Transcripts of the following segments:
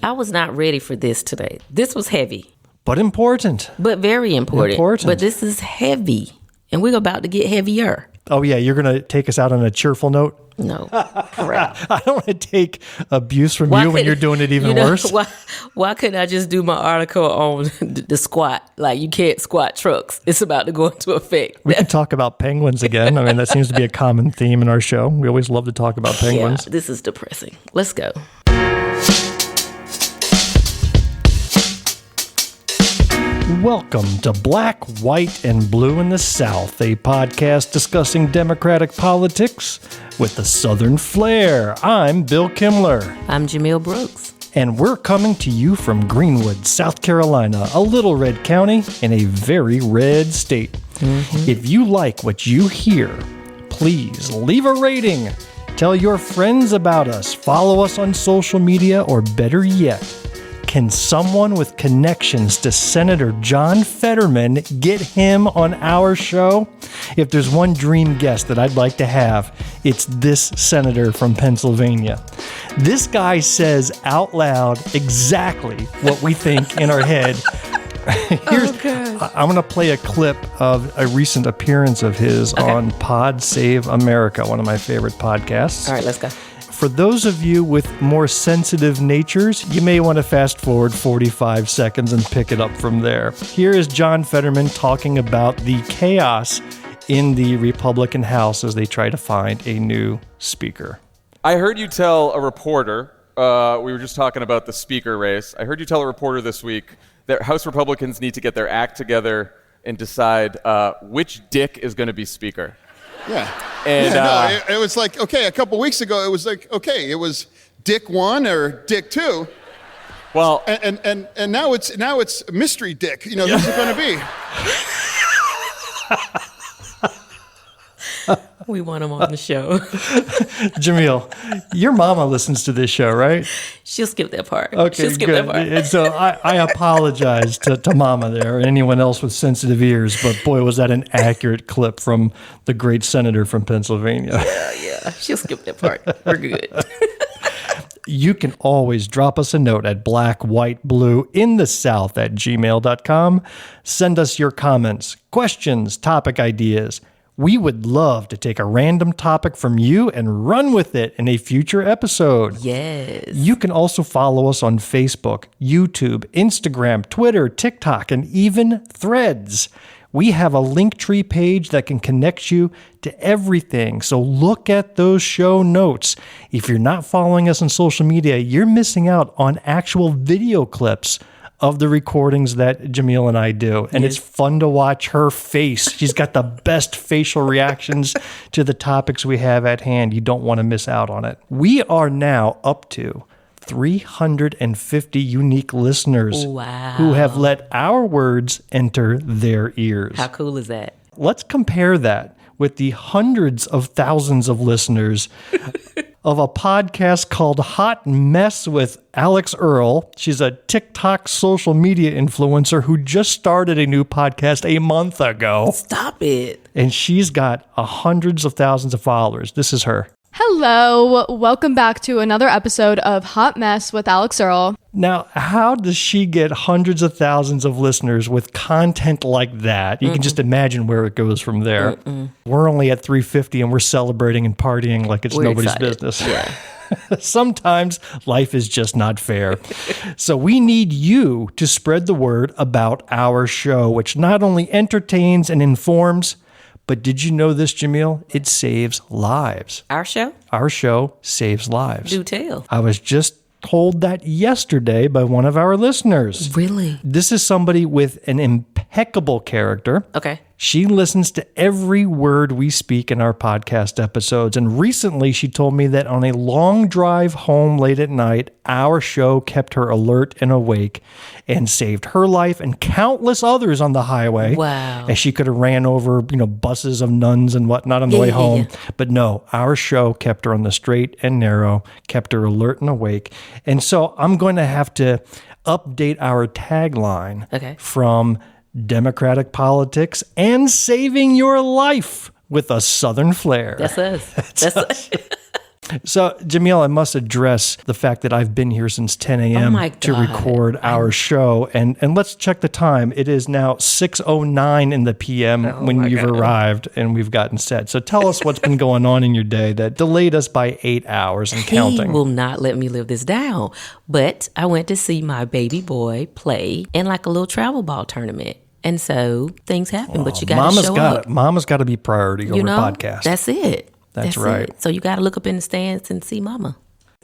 I was not ready for this today. This was heavy. But important. But very important. But this is heavy. And we're about to get heavier. Oh, yeah. You're going to take us out on a cheerful note? No. Crap. I don't want to take abuse from you when you're doing it even worse. Why couldn't I just do my article on the squat? Like, you can't squat trucks. It's about to go into effect. We can talk about penguins again. I mean, that seems to be a common theme in our show. We always love to talk about penguins. Yeah, this is depressing. Let's go. Welcome to Black, White, and Blue in the South, a podcast discussing Democratic politics with a Southern flair. I'm Bill Kimler. I'm Jamil Brooks. And we're coming to you from Greenwood, South Carolina, a little red county in a very red state. Mm-hmm. If you like what you hear, please leave a rating. Tell your friends about us. Follow us on social media, or better yet, can someone with connections to Senator John Fetterman get him on our show? If there's one dream guest that I'd like to have, it's this senator from Pennsylvania. This guy says out loud exactly what we think in our head. I'm going to play a clip of a recent appearance of his on Pod Save America, one of my favorite podcasts. All right, let's go. For those of you with more sensitive natures, you may want to fast forward 45 seconds and pick it up from there. Here is John Fetterman talking about the chaos in the Republican House as they try to find a new speaker. I heard you tell a reporter, we were just talking about the speaker race, I heard you tell a reporter this week that House Republicans need to get their act together and decide which dick is going to be speaker. Yeah. And it was like, okay, a couple weeks ago, it was like, okay, it was Dick 1 or Dick 2. Well, and now it's Mystery Dick. You know, who's it going to be? We want him on the show. Jamil, your mama listens to this show, right? She'll skip that part. Okay, She'll skip good. that part. And so I apologize to mama there and anyone else with sensitive ears, but boy, was that an accurate clip from the great senator from Pennsylvania. Yeah. She'll skip that part. We're good. You can always drop us a note at blackwhiteblue@gmail.com. Send us your comments, questions, topic ideas. We would love to take a random topic from you and run with it in a future episode. Yes. You can also follow us on Facebook, YouTube, Instagram, Twitter, TikTok, and even Threads. We have a Linktree page that can connect you to everything, so look at those show notes. If you're not following us on social media, you're missing out on actual video clips of the recordings that Jamil and I do. And It's fun to watch her face. She's got the best facial reactions to the topics we have at hand. You don't want to miss out on it. We are now up to 350 unique listeners who have let our words enter their ears. How cool is that? Let's compare that with the hundreds of thousands of listeners of a podcast called Hot Mess with Alex Earl. She's a TikTok social media influencer who just started a new podcast a month ago. Stop it. And she's got hundreds of thousands of followers. This is her. Hello, welcome back to another episode of Hot Mess with Alex Earl. Now, how does she get hundreds of thousands of listeners with content like that? You can just imagine where it goes from there. We're only at 350 and we're celebrating and partying like it's nobody's business. Yeah. Sometimes life is just not fair. So we need you to spread the word about our show, which not only entertains and informs, but did you know this, Jamil? It saves lives. Our show? Our show saves lives. Do tell. I was just told that yesterday by one of our listeners. Really? This is somebody with an impeccable character. Okay. She listens to every word we speak in our podcast episodes. And recently she told me that on a long drive home late at night, our show kept her alert and awake and saved her life and countless others on the highway. Wow. As she could have ran over, buses of nuns and whatnot on the way home. Yeah. But no, our show kept her on the straight and narrow, kept her alert and awake. And so I'm going to have to update our tagline from Democratic politics and saving your life with a Southern flair. That's us. That's us. So, Jamil, I must address the fact that I've been here since 10 a.m. my to God. record our show. And let's check the time. It is now 6:09 in the p.m. when you've arrived and we've gotten set. So tell us what's been going on in your day that delayed us by 8 hours and counting. He will not let me live this down. But I went to see my baby boy play in like a little travel ball tournament. And so things happen, but you got to show up. Mama's got to be priority over know, podcast. That's it. That's right. It. So you got to look up in the stands and see Mama.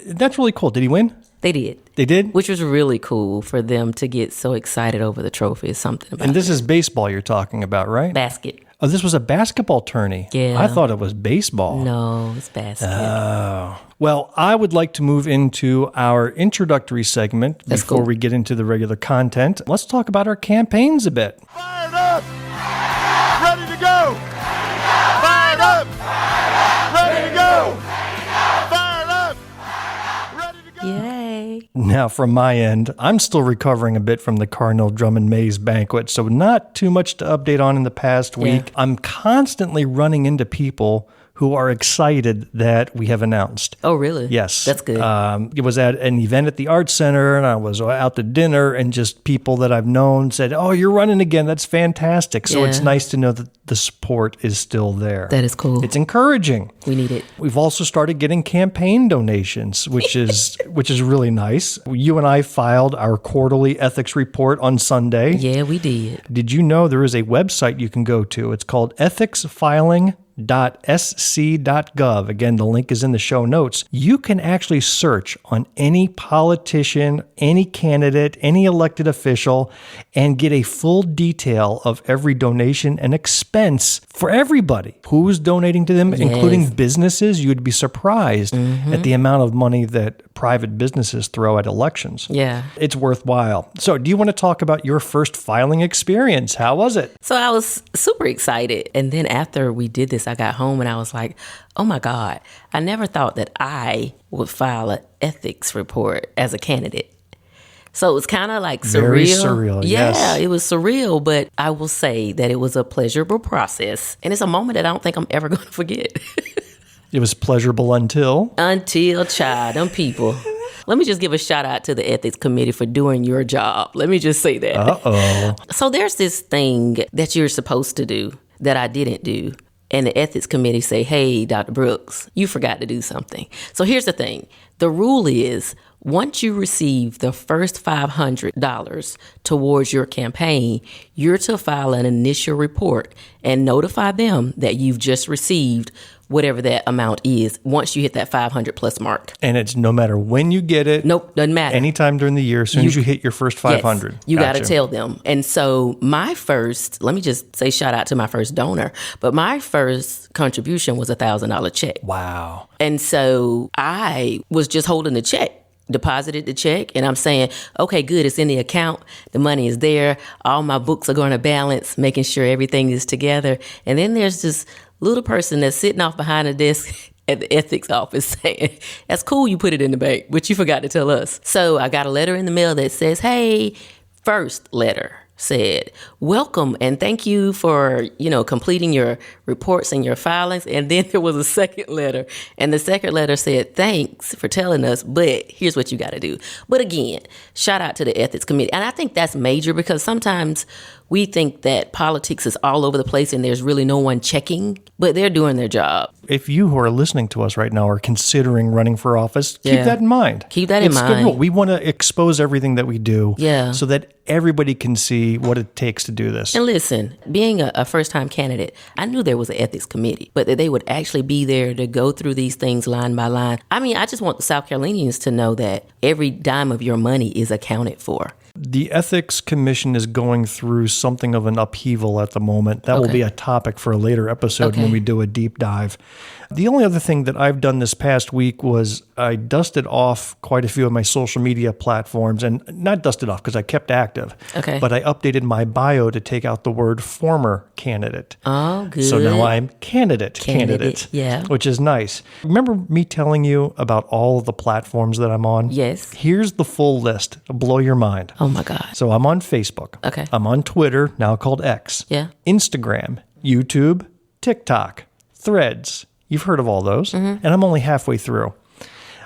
That's really cool. Did he win? They did. They did? Which was really cool for them to get so excited over the trophy. It's something about And this is baseball you're talking about, right? basket. Oh, this was a basketball tourney. Yeah. I thought it was baseball. No, it's basket. Oh. Well, I would like to move into our introductory segment That's before cool. we get into the regular content. Let's talk about our campaigns a bit. Fired up! Ready to go! Fired up! Ready to go! Fired up! Ready to go! Yay. Now, from my end, I'm still recovering a bit from the Cardinal Drummond Mays banquet, so not too much to update on in the past week. I'm constantly running into people who are excited that we have announced. Oh, really? Yes. That's good. It was at an event at the Arts Center, and I was out to dinner, and just people that I've known said, "Oh, you're running again. That's fantastic." So it's Yeah. nice to know that the support is still there. That is cool. It's encouraging. We need it. We've also started getting campaign donations, which is really nice. You and I filed our quarterly ethics report on Sunday. Yeah, we did. Did you know there is a website you can go to? It's called ethicsfiling.sc.gov. Again, the link is in the show notes. You can actually search on any politician, any candidate, any elected official, and get a full detail of every donation and expense for everybody. Who's donating to them, including businesses? You'd be surprised at the amount of money that private businesses throw at elections. Yeah. It's worthwhile. So, do you want to talk about your first filing experience? How was it? So I was super excited. And then after we did this, I got home and I was like, oh my God, I never thought that I would file an ethics report as a candidate. So it was kind of like surreal. Very surreal, Yeah, yes. it was surreal, but I will say that it was a pleasurable process. And it's a moment that I don't think I'm ever going to forget. It was pleasurable until... Child, them people. Let me just give a shout out to the ethics committee for doing your job. Let me just say that. Uh-oh. So there's this thing that you're supposed to do that I didn't do. And the ethics committee say, hey, Dr. Brooks, you forgot to do something. So here's the thing. The rule is once you receive the first $500 towards your campaign, you're to file an initial report and notify them that you've just received whatever that amount is once you hit that 500 plus mark. And it's no matter when you get it. Nope, doesn't matter. Anytime during the year, as soon as you hit your first 500. Yes, you got to Gotcha. tell them. And so my first, let me just say shout out to my first donor, but my first contribution was $1,000 check. Wow. And so I was just holding the check, deposited the check, and I'm saying, okay, good, it's in the account. The money is there. All my books are going to balance, making sure everything is together. And then there's this little person that's sitting off behind the desk at the ethics office saying, that's cool, you put it in the bank, but you forgot to tell us. So I got a letter in the mail that says, hey, first letter said, welcome and thank you for, completing your reports and your filings. And then there was a second letter. And the second letter said, thanks for telling us, but here's what you got to do. But again, shout out to the ethics committee. And I think that's major because sometimes we think that politics is all over the place and there's really no one checking, but they're doing their job. If you who are listening to us right now are considering running for office, keep Yeah. that in mind. Keep that in It's good mind. rule. We want to expose everything that we do Yeah. so that everybody can see what it takes to do this. And listen, being a first-time candidate, I knew there was an ethics committee, but that they would actually be there to go through these things line by line. I mean, I just want the South Carolinians to know that every dime of your money is accounted for. The Ethics Commission is going through something of an upheaval at the moment. That will Okay. be a topic for a later episode when Okay. we do a deep dive. The only other thing that I've done this past week was I dusted off quite a few of my social media platforms, and not dusted off because I kept active. Okay. But I updated my bio to take out the word former candidate. Oh, good. So now I'm candidate, yeah. which is nice. Remember me telling you about all of the platforms that I'm on? Yes. Here's the full list. It'll blow your mind. Oh, my God. So I'm on Facebook. Okay. I'm on Twitter, now called X. Yeah. Instagram, YouTube, TikTok, Threads, You've heard of all those. And I'm only halfway through.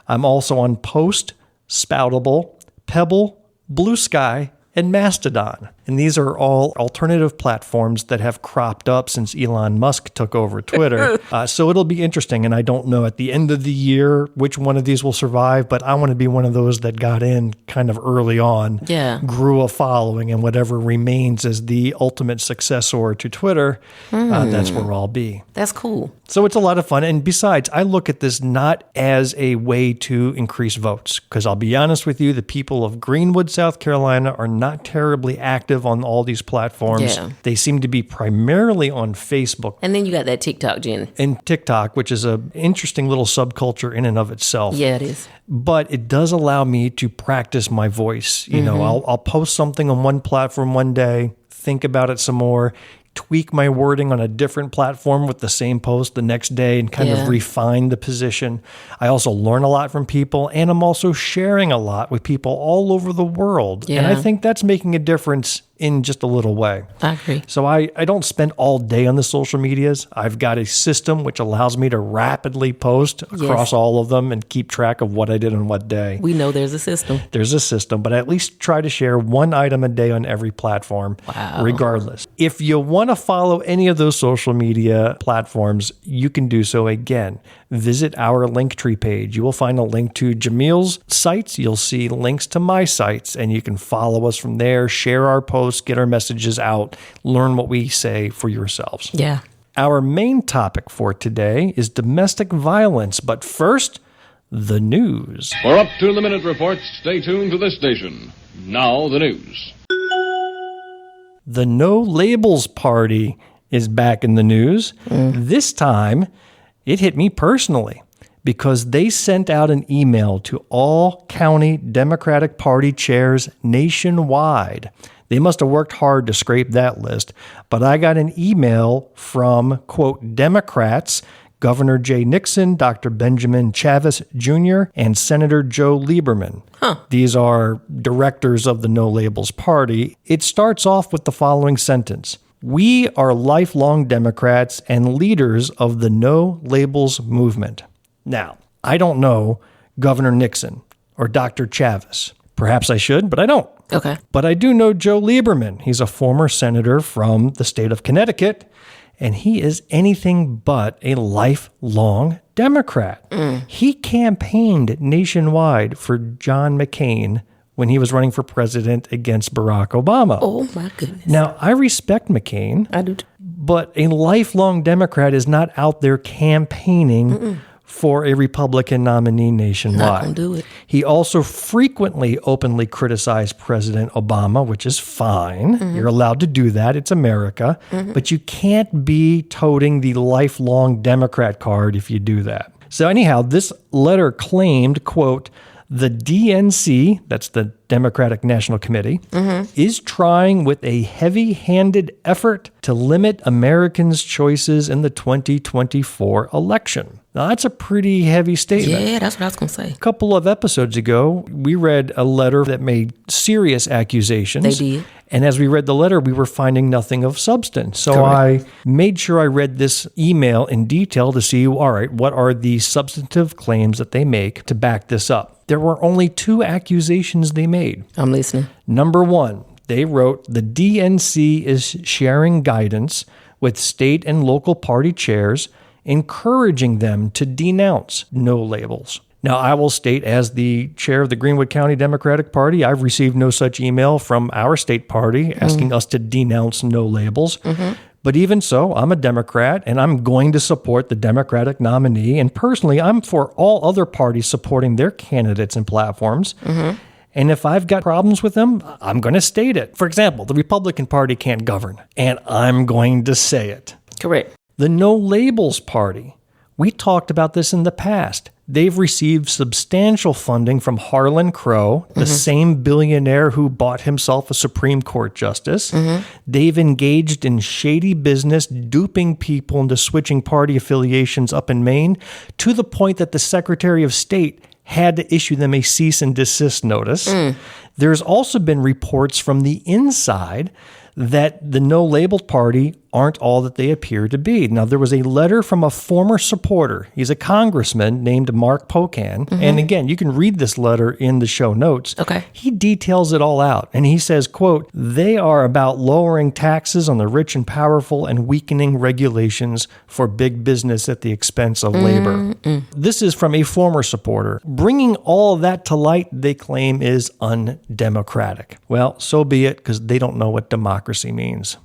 I'm also on Post, Spoutable, Pebble, Blue Sky, and Mastodon. And these are all alternative platforms that have cropped up since Elon Musk took over Twitter. So it'll be interesting. And I don't know at the end of the year which one of these will survive, but I want to be one of those that got in kind of early on, grew a following, and whatever remains as the ultimate successor to Twitter, that's where I'll be. That's cool. So it's a lot of fun. And besides, I look at this not as a way to increase votes, because I'll be honest with you, the people of Greenwood, South Carolina are not terribly active on all these platforms. Yeah. They seem to be primarily on Facebook. And then you got that TikTok, Jen. And TikTok, which is an interesting little subculture in and of itself. Yeah, it is. But it does allow me to practice my voice. You know, I'll post something on one platform one day, think about it some more, tweak my wording on a different platform with the same post the next day and kind of refine the position. I also learn a lot from people, and I'm also sharing a lot with people all over the world. And I think that's making a difference in just a little way. I agree. So I don't spend all day on the social medias. I've got a system which allows me to rapidly post across all of them and keep track of what I did on what day. We know there's a system. There's a system, but I at least try to share one item a day on every platform, regardless. If you want to follow any of those social media platforms, you can do so again. Visit our Linktree page. You will find a link to Jamil's sites. You'll see links to my sites, and you can follow us from there, share our posts, get our messages out, learn what we say for yourselves. Yeah. Our main topic for today is domestic violence, but first, the news. For up-to-the-minute reports, stay tuned to this station. Now the news. The No Labels Party is back in the news. This time, it hit me personally because they sent out an email to all county Democratic Party chairs nationwide. They must have worked hard to scrape that list, but I got an email from, quote, Democrats, Governor Jay Nixon, Dr. Benjamin Chavis Jr., and Senator Joe Lieberman. These are directors of the No Labels Party. It starts off with the following sentence. We are lifelong Democrats and leaders of the No Labels movement. Now, I don't know Governor Nixon or Dr. Chavis. Perhaps I should, but I don't. Okay. But I do know Joe Lieberman. He's a former senator from the state of Connecticut, and he is anything but a lifelong Democrat. He campaigned nationwide for John McCain when he was running for president against Barack Obama. Oh, my goodness. Now, I respect McCain, I do too. but a lifelong Democrat is not out there campaigning for a Republican nominee nationwide. Not gonna do it. He also frequently openly criticized President Obama, which is fine. You're allowed to do that. It's America. But you can't be toting the lifelong Democrat card if you do that. So anyhow, this letter claimed, quote, the DNC, that's the Democratic National Committee, is trying with a heavy-handed effort to limit Americans' choices in the 2024 election. Now, that's a pretty heavy statement. Yeah, that's what I was going to say. A couple of episodes ago, we read a letter that made serious accusations. They did. And as we read the letter, we were finding nothing of substance. So I made sure I read this email in detail to see, all right, what are the substantive claims that they make to back this up? There were only two accusations they made. I'm listening. Number one, they wrote, the DNC is sharing guidance with state and local party chairs, encouraging them to denounce no labels. Now, I will state, as the chair of the Greenwood County Democratic Party, I've received no such email from our state party asking us to denounce no labels. But even so, I'm a Democrat, and I'm going to support the Democratic nominee. And personally, I'm for all other parties supporting their candidates and platforms. And if I've got problems with them, I'm going to state it. For example, the Republican Party can't govern, and I'm going to say it. Correct. The No Labels Party, we talked about this in the past. They've received substantial funding from Harlan Crow, the same billionaire who bought himself a Supreme Court justice. They've engaged in shady business, duping people into switching party affiliations up in Maine, to the point that the Secretary of State had to issue them a cease and desist notice. There's also been reports from the inside that the no-labeled party aren't all that they appear to be. Now, there was a letter from a former supporter. He's a congressman named Mark Pocan. And again, you can read this letter in the show notes. Okay. He details it all out. And he says, quote, "They are about lowering taxes on the rich and powerful and weakening regulations for big business at the expense of labor." This is from a former supporter. Bringing all of that to light, they claim, is undemocratic. Well, so be it, because they don't know what democracy means.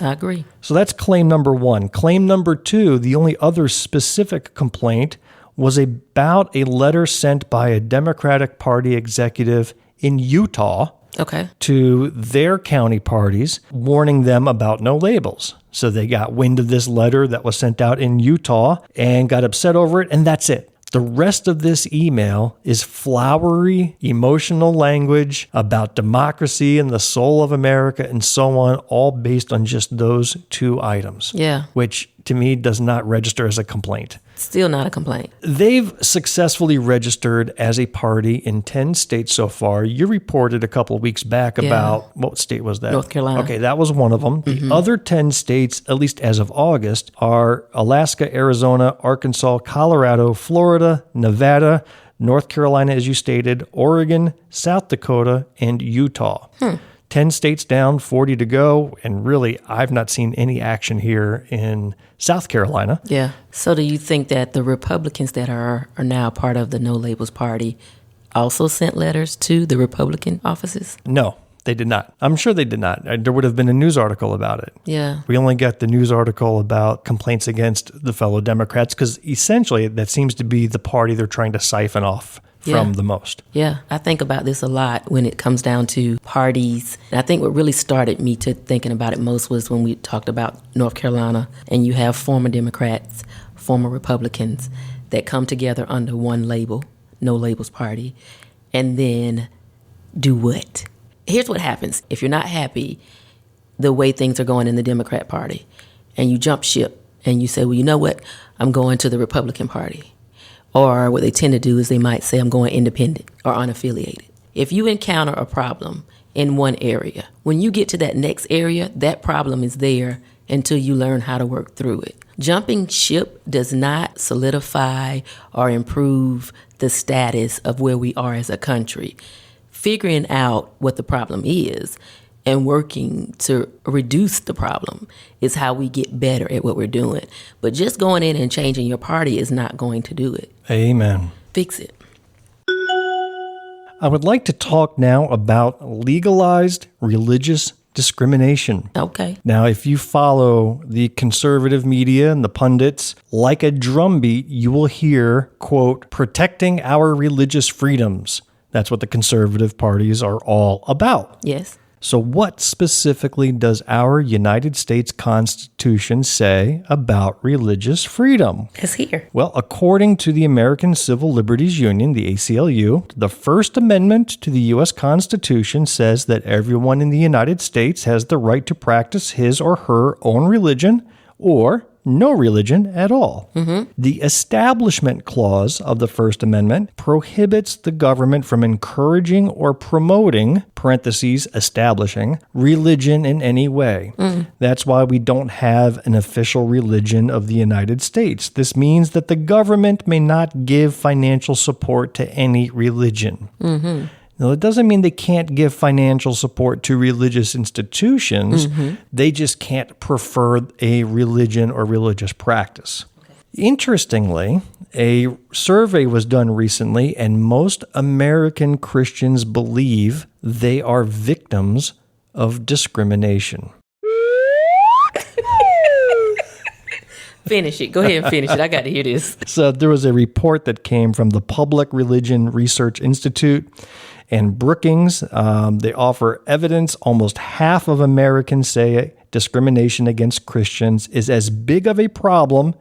I agree. So that's claim number one. Claim number two, the only other specific complaint, was about a letter sent by a Democratic Party executive in Utah Okay. to their county parties, warning them about no labels. So they got wind of this letter that was sent out in Utah and got upset over it, and that's it. The rest of this email is flowery, emotional language about democracy and the soul of America and so on, all based on just those two items. Yeah. Which, to me, does not register as a complaint. Still not a complaint. They've successfully registered as a party in 10 states so far. You reported a couple of weeks back about, what state was that? North Carolina. Okay, that was one of them. The other 10 states, at least as of August, are Alaska, Arizona, Arkansas, Colorado, Florida, Nevada, North Carolina, as you stated, Oregon, South Dakota, and Utah. 10 states down, 40 to go, and really, I've not seen any action here in South Carolina. Yeah. So do you think that the Republicans that are now part of the No Labels Party also sent letters to the Republican offices? No, they did not. I'm sure they did not. There would have been a news article about it. Yeah. We only got the news article about complaints against the fellow Democrats because essentially that seems to be the party they're trying to siphon off from the most. Yeah, I think about this a lot when it comes down to parties. And I think what really started me to thinking about it most was when we talked about North Carolina, and you have former Democrats, former Republicans that come together under one label, No Labels Party, and then do what? Here's what happens. If you're not happy the way things are going in the Democrat Party, and you jump ship, and you say, well, you know what? I'm going to the Republican Party. Or what they tend to do is they might say, I'm going independent or unaffiliated. If you encounter a problem in one area, when you get to that next area, that problem is there until you learn how to work through it. Jumping ship does not solidify or improve the status of where we are as a country. Figuring out what the problem is and working to reduce the problem is how we get better at what we're doing. But just going in and changing your party is not going to do it. Amen. Fix it. I would like to talk now about legalized religious discrimination. Okay. Now, if you follow the conservative media and the pundits, like a drumbeat, you will hear, quote, protecting our religious freedoms. That's what the conservative parties are all about. Yes. So what specifically does our United States Constitution say about religious freedom? It's here. Well, according to the American Civil Liberties Union, the ACLU, the First Amendment to the U.S. Constitution says that everyone in the United States has the right to practice his or her own religion or no religion at all. The Establishment Clause of the First Amendment prohibits the government from encouraging or promoting, parentheses, establishing, religion in any way. That's why we don't have an official religion of the United States. This means that the government may not give financial support to any religion. Now, it doesn't mean they can't give financial support to religious institutions. They just can't prefer a religion or religious practice. Interestingly, a survey was done recently, and most American Christians believe they are victims of discrimination. Finish it. Go ahead and finish it. I got to hear this. So there was a report that came from the Public Religion Research Institute and Brookings. They offer evidence. Almost half of Americans say discrimination against Christians is as big of a problem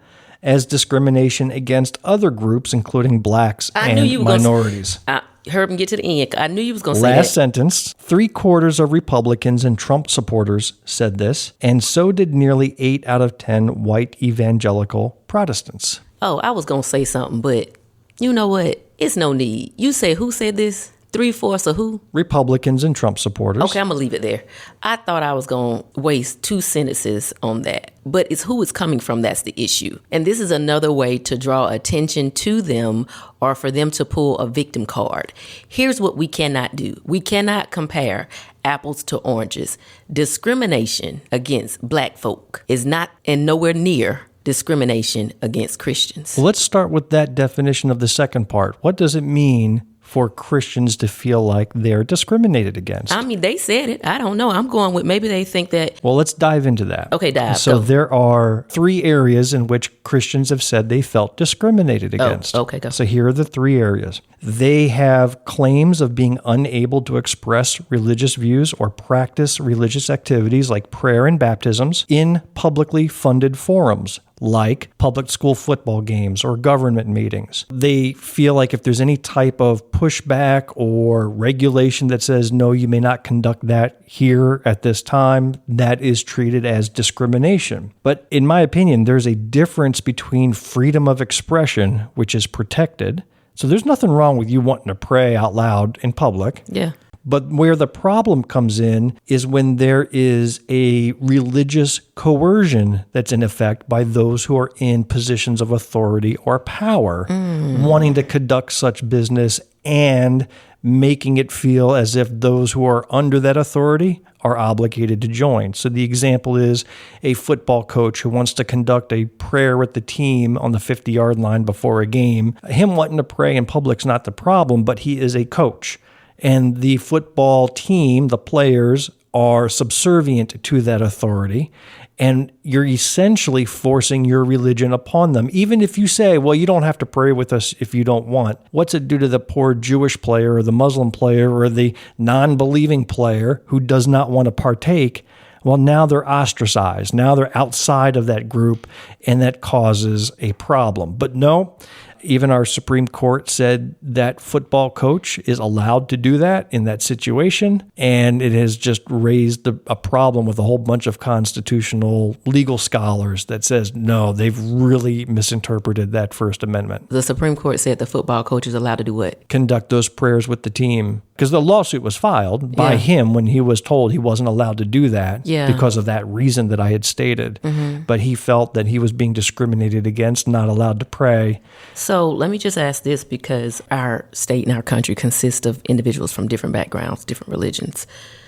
as discrimination against other groups, including blacks and minorities. I heard him get to the end. I knew you was going to say that. Last sentence, 3/4 of Republicans and Trump supporters said this, and so did nearly 8 out of 10 white evangelical Protestants. Oh, I was going to say something, but you know what? It's no need. You say who said this? 3/4 of who? Republicans and Trump supporters. Okay, I'm going to leave it there. I thought I was going to waste 2 sentences on that. But it's who it's coming from that's the issue. And this is another way to draw attention to them or for them to pull a victim card. Here's what we cannot do. We cannot compare apples to oranges. Discrimination against black folk is not and nowhere near discrimination against Christians. Well, let's start with that definition of the second part. What does it mean for Christians to feel like they're discriminated against? I mean, they said it. I don't know. I'm going with maybe they think that. Well, let's dive into that. Okay, dive. So Go. there are 3 areas in which Christians have said they felt discriminated against. okay, go. So here are the 3 areas. They have claims of being unable to express religious views or practice religious activities like prayer and baptisms in publicly funded forums, like public school football games or government meetings. They feel like if there's any type of pushback or regulation that says, no, you may not conduct that here at this time, that is treated as discrimination. But in my opinion, there's a difference between freedom of expression, which is protected. So there's nothing wrong with you wanting to pray out loud in public. Yeah. But where the problem comes in is when there is a religious coercion that's in effect by those who are in positions of authority or power, wanting to conduct such business and making it feel as if those who are under that authority are obligated to join. So the example is a football coach who wants to conduct a prayer with the team on the 50-yard line before a game. Him wanting to pray in public's not the problem, but he is a coach. And the football team, the players, are subservient to that authority. And you're essentially forcing your religion upon them. Even if you say, well, you don't have to pray with us if you don't want. What's it do to the poor Jewish player or the Muslim player or the non-believing player who does not want to partake? Well, now they're ostracized. Now they're outside of that group, and that causes a problem. But no, even our Supreme Court said that football coach is allowed to do that in that situation, and it has just raised a problem with a whole bunch of constitutional legal scholars that says, no, they've really misinterpreted that First Amendment. The Supreme Court said the football coach is allowed to do what? Conduct those prayers with the team. Because the lawsuit was filed by him when he was told he wasn't allowed to do that because of that reason that I had stated. But he felt that he was being discriminated against, not allowed to pray. So let me just ask this, because our state and our country consists of individuals from different backgrounds, different religions.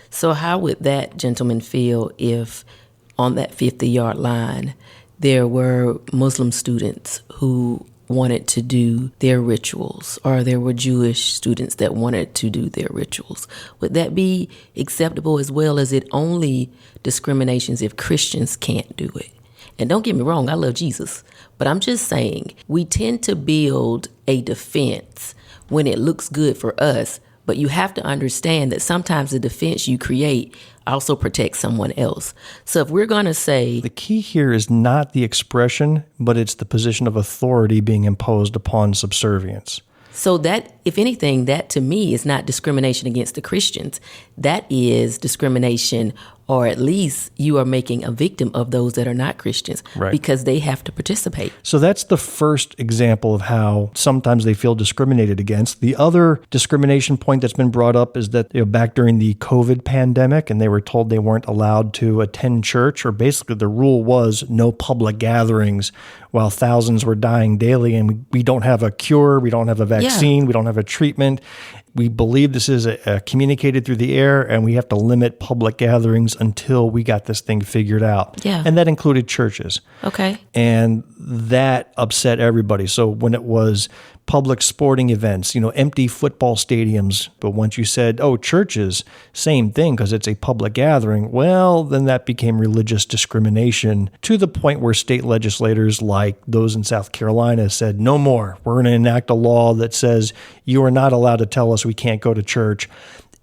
So how would that gentleman feel if on that 50-yard line there were Muslim students who wanted to do their rituals, or there were Jewish students that wanted to do their rituals? Would that be acceptable, as well as it only discriminations if Christians can't do it? And don't get me wrong, I love Jesus, but I'm just saying we tend to build a defense when it looks good for us, but you have to understand that sometimes the defense you create also protects someone else. So if we're going to say... The key here is not the expression, but it's the position of authority being imposed upon subservience. So that, if anything, that to me is not discrimination against the Christians. That is discrimination, or at least you are making a victim of those that are not Christians, because they have to participate. So that's the first example of how sometimes they feel discriminated against. The other discrimination point that's been brought up is that back during the COVID pandemic, and they were told they weren't allowed to attend church, or basically the rule was no public gatherings while thousands were dying daily, and we don't have a cure, we don't have a vaccine, we don't have a treatment. We believe this is communicated through the air, and we have to limit public gatherings until we got this thing figured out. Yeah. And that included churches. Okay. And that upset everybody. So when it was public sporting events, empty football stadiums, but once you said, oh, churches, same thing because it's a public gathering, well, then that became religious discrimination, to the point where state legislators like those in South Carolina said, no more. We're going to enact a law that says you are not allowed to tell us we can't go to church.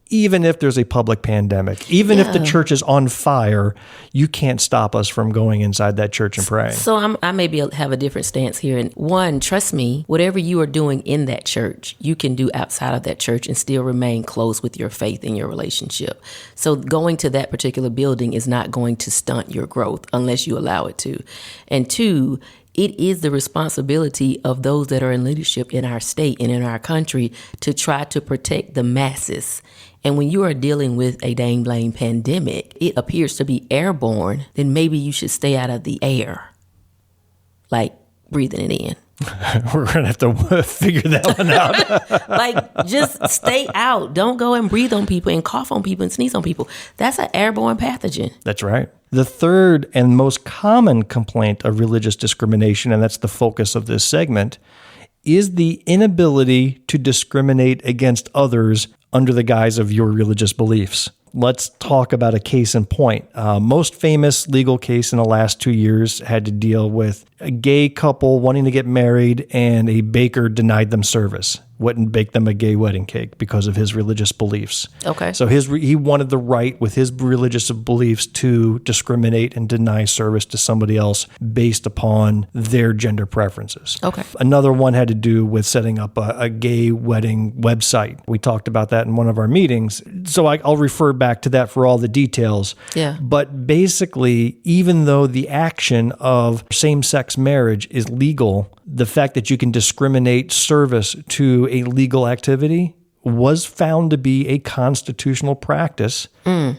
Even if there's a public pandemic, even if the church is on fire, you can't stop us from going inside that church and praying. So I maybe have a different stance here. And one, trust me, whatever you are doing in that church, you can do outside of that church and still remain close with your faith and your relationship. So going to that particular building is not going to stunt your growth unless you allow it to. And two, it is the responsibility of those that are in leadership in our state and in our country to try to protect the masses. And when you are dealing with a dang blame pandemic, it appears to be airborne, then maybe you should stay out of the air, like breathing it in. We're going to have to figure that one out. Like, just stay out. Don't go and breathe on people and cough on people and sneeze on people. That's an airborne pathogen. That's right. The third and most common complaint of religious discrimination, and that's the focus of this segment, is the inability to discriminate against others under the guise of your religious beliefs. Let's talk about a case in point. Most famous legal case in the last 2 years had to deal with a gay couple wanting to get married, and a baker denied them service, wouldn't bake them a gay wedding cake because of his religious beliefs. Okay. So he wanted the right with his religious beliefs to discriminate and deny service to somebody else based upon their gender preferences. Okay. Another one had to do with setting up a gay wedding website. We talked about that in one of our meetings. So I'll refer back to that for all the details. Yeah. But basically, even though the action of same-sex marriage is legal, the fact that you can discriminate service to a legal activity was found to be a constitutional practice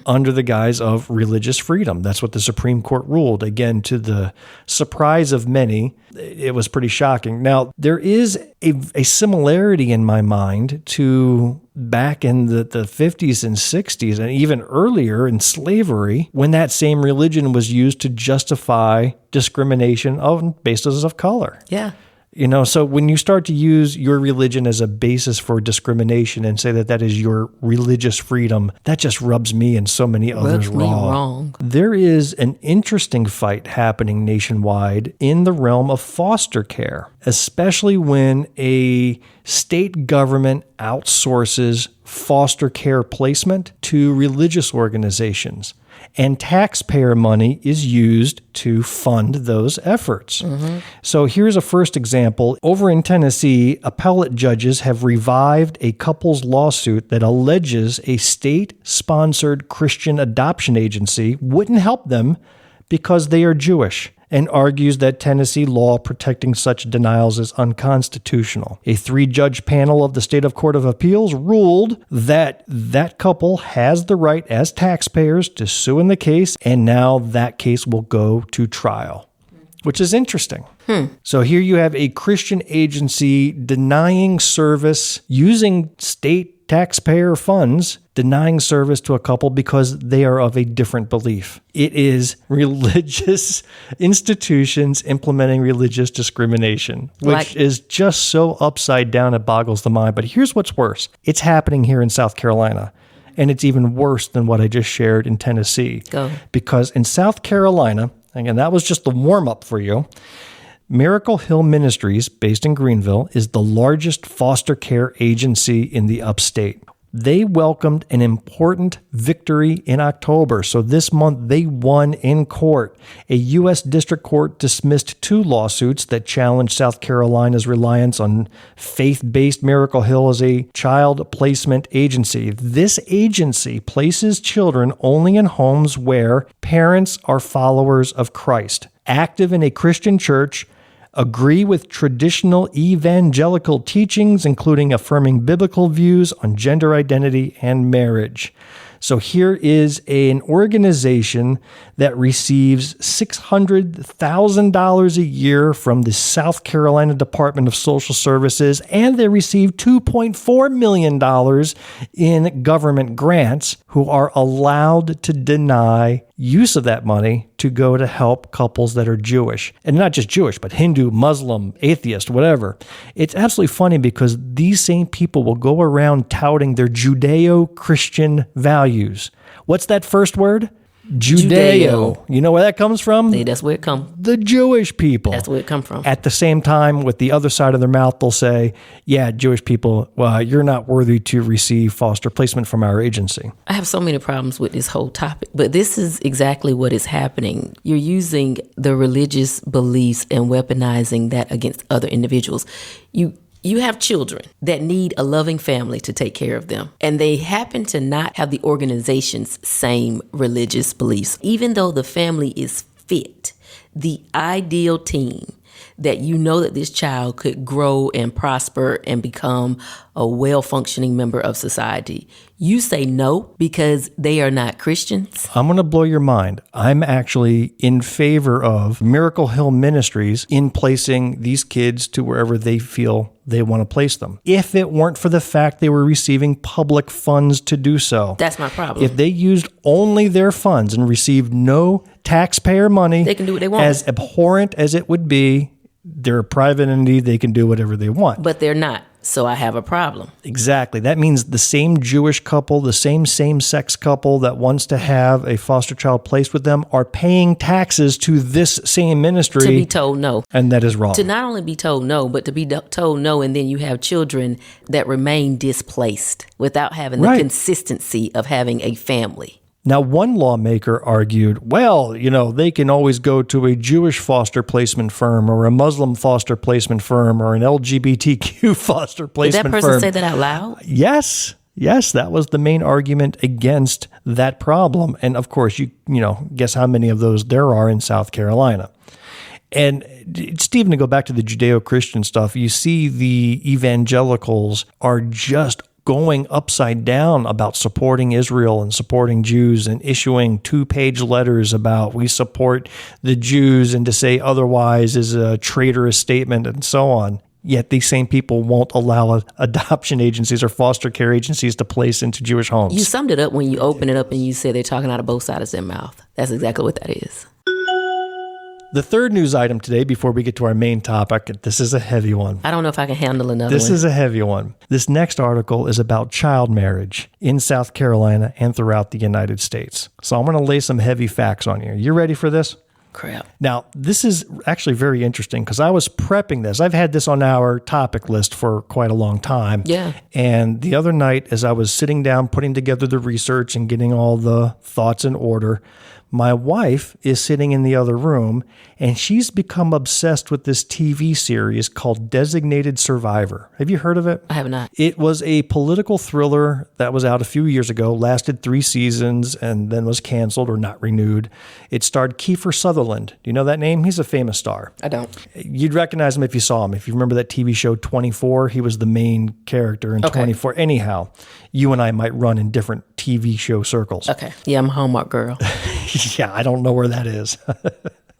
under the guise of religious freedom. That's what the Supreme Court ruled. Again, to the surprise of many, it was pretty shocking. Now, there is a similarity in my mind to back in the 50s and 60s and even earlier in slavery, when that same religion was used to justify discrimination on basis of color. Yeah. You know, so when you start to use your religion as a basis for discrimination and say that that is your religious freedom, that just rubs me and so many others wrong. There is an interesting fight happening nationwide in the realm of foster care, especially when a state government outsources foster care placement to religious organizations. And taxpayer money is used to fund those efforts. Mm-hmm. So here's a first example. Over in Tennessee, appellate judges have revived a couple's lawsuit that alleges a state-sponsored Christian adoption agency wouldn't help them because they are Jewish, and argues that Tennessee law protecting such denials is unconstitutional. A 3-judge panel of the State Court of Appeals ruled that that couple has the right as taxpayers to sue in the case, and now that case will go to trial, which is interesting. So here you have a Christian agency denying service using state taxpayer funds, denying service to a couple because they are of a different belief. It is religious institutions implementing religious discrimination, which is just so upside down it boggles the mind. But here's what's worse. It's happening here in South Carolina. And it's even worse than what I just shared in Tennessee. Go. Because in South Carolina, again, that was just the warm-up for you, Miracle Hill Ministries, based in Greenville, is the largest foster care agency in the upstate. They welcomed an important victory in October. So this month they won in court. A U.S. District Court dismissed 2 lawsuits that challenged South Carolina's reliance on faith-based Miracle Hill as a child placement agency. This agency places children only in homes where parents are followers of Christ, active in a Christian church, agree with traditional evangelical teachings, including affirming biblical views on gender identity and marriage. So here is an organization that receives $600,000 a year from the South Carolina Department of Social Services, and they receive $2.4 million in government grants, who are allowed to deny use of that money to go to help couples that are Jewish. And not just Jewish, but Hindu, Muslim, atheist, whatever. It's absolutely funny because these same people will go around touting their Judeo-Christian values. What's that first word? Judeo. You know where that comes from? That's where it comes. The Jewish people. That's where it comes from. At the same time, with the other side of their mouth, they'll say, yeah, Jewish people, well, you're not worthy to receive foster placement from our agency. I have so many problems with this whole topic, but this is exactly what is happening. You're using the religious beliefs and weaponizing that against other individuals. You have children that need a loving family to take care of them, and they happen to not have the organization's same religious beliefs. Even though the family is fit, the ideal team, that you know that this child could grow and prosper and become a well-functioning member of society. You say no because they are not Christians. I'm going to blow your mind. I'm actually in favor of Miracle Hill Ministries in placing these kids to wherever they feel they want to place them. If it weren't for the fact they were receiving public funds to do so. That's my problem. If they used only their funds and received no taxpayer money, they can do what they want. As abhorrent as it would be, they're a private entity, they can do whatever they want. But they're not. So I have a problem. Exactly. That means the same Jewish couple, the same same-sex couple that wants to have a foster child placed with them are paying taxes to this same ministry. To be told no. And that is wrong. To not only be told no, but to be told no, and then you have children that remain displaced without having the consistency of having a family. Now, one lawmaker argued, well, they can always go to a Jewish foster placement firm or a Muslim foster placement firm or an LGBTQ foster placement firm. Did that person say that out loud? Yes. Yes, that was the main argument against that problem. And of course, you guess how many of those there are in South Carolina. And Stephen, to go back to the Judeo-Christian stuff, you see the evangelicals are just going upside down about supporting Israel and supporting Jews and issuing 2-page letters about we support the Jews, and to say otherwise is a traitorous statement and so on. Yet these same people won't allow adoption agencies or foster care agencies to place into Jewish homes. You summed it up when you open it up and you said they're talking out of both sides of their mouth. That's exactly what that is. The third news item today, before we get to our main topic, this is a heavy one. I don't know if I can handle another one. This is a heavy one. This next article is about child marriage in South Carolina and throughout the United States. So I'm going to lay some heavy facts on you. You ready for this? Crap. Now, this is actually very interesting because I was prepping this. I've had this on our topic list for quite a long time. Yeah. And the other night, as I was sitting down, putting together the research and getting all the thoughts in order, my wife is sitting in the other room, and she's become obsessed with this TV series called Designated Survivor. Have you heard of it? I have not. It was a political thriller that was out a few years ago, lasted 3 seasons, and then was canceled or not renewed. It starred Kiefer Sutherland. Do you know that name? He's a famous star. I don't. You'd recognize him if you saw him. If you remember that TV show 24, he was the main character in 24. Anyhow, you and I might run in different TV show circles. Okay. Yeah, I'm a Hallmark girl. Yeah, I don't know where that is.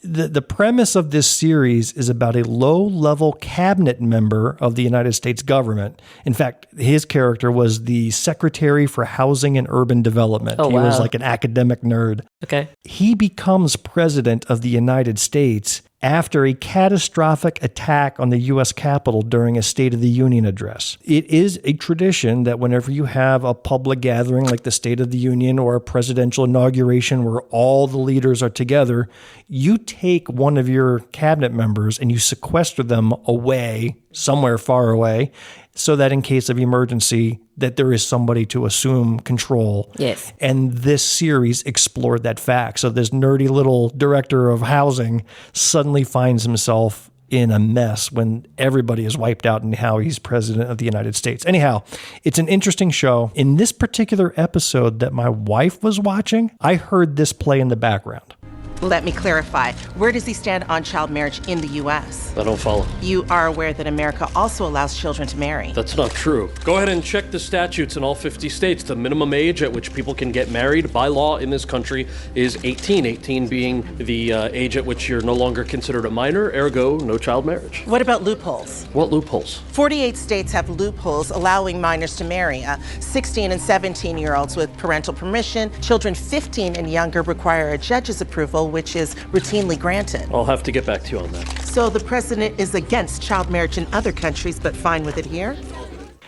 The premise of this series is about a low-level cabinet member of the United States government. In fact, his character was the Secretary for Housing and Urban Development. Oh, he wow. was like an academic nerd. Okay. He becomes president of the United States after a catastrophic attack on the U.S. Capitol during a State of the Union address. It is a tradition that whenever you have a public gathering like the State of the Union or a presidential inauguration where all the leaders are together, you take one of your cabinet members and you sequester them away, somewhere far away, so that in case of emergency, that there is somebody to assume control. Yes. And this series explored that fact. So this nerdy little director of housing suddenly finds himself in a mess when everybody is wiped out and how he's president of the United States. Anyhow, it's an interesting show. In this particular episode that my wife was watching, I heard this play in the background. Let me clarify. Where does he stand on child marriage in the U.S.? I don't follow. You are aware that America also allows children to marry. That's not true. Go ahead and check the statutes in all 50 states. The minimum age at which people can get married by law in this country is 18. 18 being the age at which you're no longer considered a minor, ergo, no child marriage. What about loopholes? What loopholes? 48 states have loopholes allowing minors to marry. 16 and 17-year-olds with parental permission. Children 15 and younger require a judge's approval, which is routinely granted. I'll have to get back to you on that. So the president is against child marriage in other countries, but fine with it here?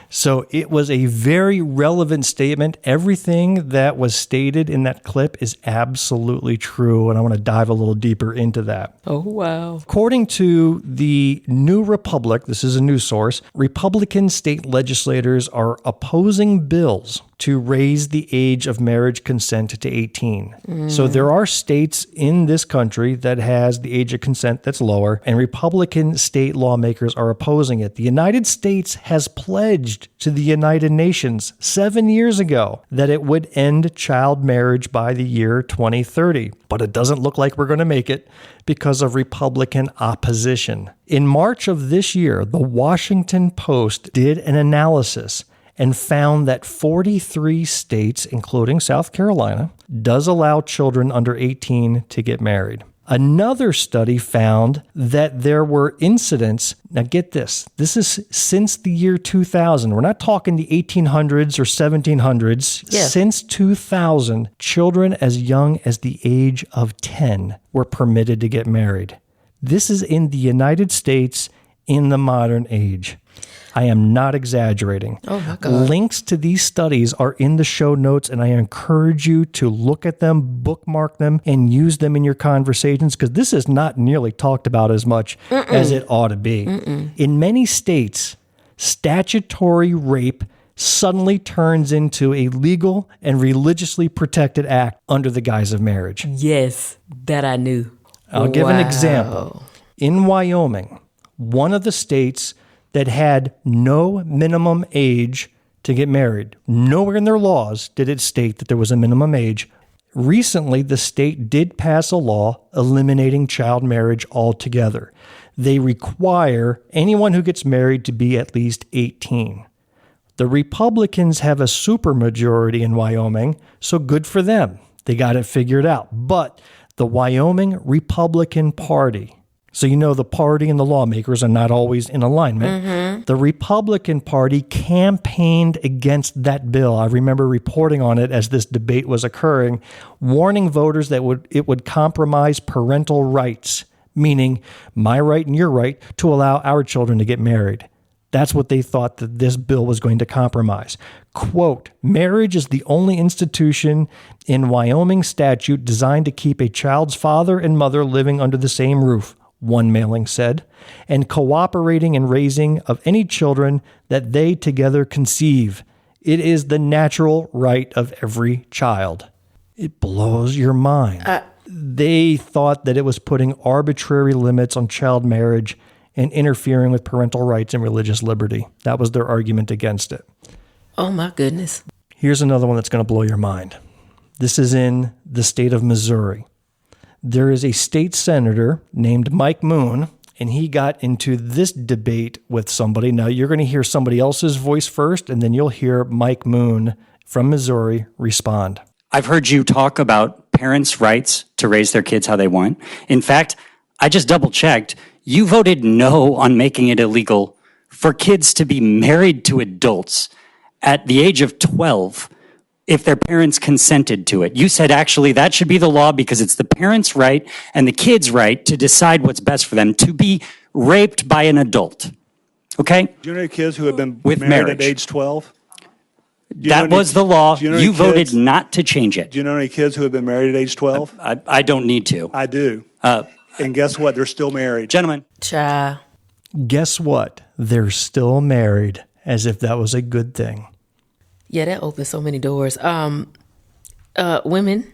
So it was a very relevant statement. Everything that was stated in that clip is absolutely true, and I want to dive a little deeper into that. Oh, wow. According to the New Republic, this is a news source, Republican state legislators are opposing bills to raise the age of marriage consent to 18. So there are states in this country that has the age of consent that's lower, and Republican state lawmakers are opposing it. The United States has pledged pledged to the United Nations 7 years ago that it would end child marriage by the year 2030. But it doesn't look like we're going to make it because of Republican opposition. In March of this year, the Washington Post did an analysis and found that 43 states, including South Carolina, does allow children under 18 to get married. Another study found that there were incidents. Now get this is since the year 2000. We're not talking the 1800s or 1700s. Yeah. Since 2000, children as young as the age of 10 were permitted to get married. This is in the United States in the modern age. I am not exaggerating. Oh my God. Links to these studies are in the show notes, and I encourage you to look at them, bookmark them, and use them in your conversations, because this is not nearly talked about as much as it ought to be. In many states, statutory rape suddenly turns into a legal and religiously protected act under the guise of marriage. Yes, that I knew. I'll give an Wow. example. In Wyoming, one of the states that had no minimum age to get married. Nowhere in their laws did it state that there was a minimum age. Recently, the state did pass a law eliminating child marriage altogether. They require anyone who gets married to be at least 18. The Republicans have a supermajority in Wyoming, so good for them. They got it figured out. But the Wyoming Republican Party, so you know the party and the lawmakers are not always in alignment. The Republican Party campaigned against that bill. I remember reporting on it as this debate was occurring, warning voters that it would compromise parental rights, meaning my right and your right to allow our children to get married. That's what they thought that this bill was going to compromise. Quote, marriage is the only institution in Wyoming statute designed to keep a child's father and mother living under the same roof, one mailing said, and cooperating in raising of any children that they together conceive. It is the natural right of every child. It blows your mind. They thought that it was putting arbitrary limits on child marriage and interfering with parental rights and religious liberty. That was their argument against it. Oh my goodness. Here's another one that's going to blow your mind. This is in the state of Missouri. There is a state senator named Mike Moon, and he got into this debate with somebody. Now, you're going to hear somebody else's voice first, and then you'll hear Mike Moon from Missouri respond. I've heard you talk about parents' rights to raise their kids how they want. In fact, I just double-checked. You voted no on making it illegal for kids to be married to adults at the age of 12 if their parents consented to it. You said actually that should be the law because it's the parents' right and the kids' right to decide what's best for them to be raped by an adult. Okay? Do you know any kids who have been With married marriage. at age 12? That was the law. do you know any You voted kids- not to change it. Do you know any kids who have been married at age 12? I don't need to. I do. And guess what? They're still married. Gentlemen. Child. Guess what? They're still married, as if that was a good thing. Yeah, that opens so many doors. Women,